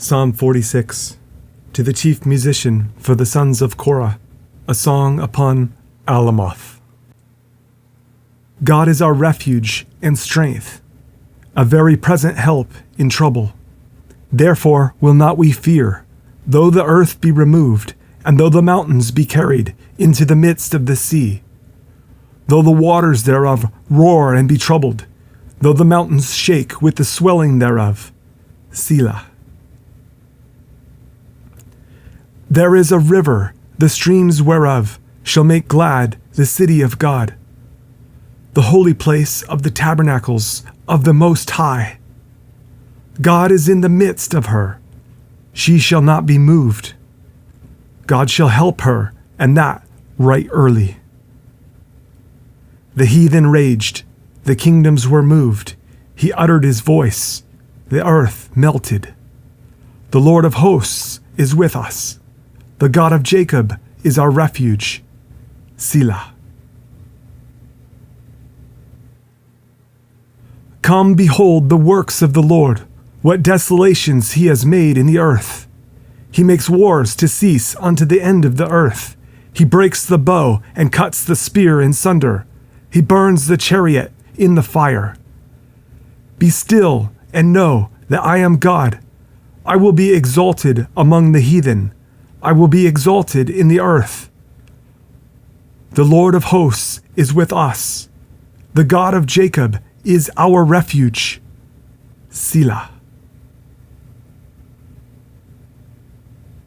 Psalm 46. To the chief musician for the sons of Korah, a song upon Alamoth. God is our refuge and strength, a very present help in trouble. Therefore will not we fear, though the earth be removed, and though the mountains be carried into the midst of the sea. Though the waters thereof roar and be troubled, though the mountains shake with the swelling thereof. Selah. There is a river, the streams whereof shall make glad the city of God, the holy place of the tabernacles of the Most High. God is in the midst of her. She shall not be moved. God shall help her, and that right early. The heathen raged, the kingdoms were moved. He uttered his voice, the earth melted. The Lord of hosts is with us. The God of Jacob is our refuge. Selah. Come, behold the works of the Lord, what desolations he has made in the earth. He makes wars to cease unto the end of the earth. He breaks the bow and cuts the spear in sunder. He burns the chariot in the fire. Be still and know that I am God. I will be exalted among the heathen. I will be exalted in the earth. The Lord of hosts is with us. The God of Jacob is our refuge. Selah.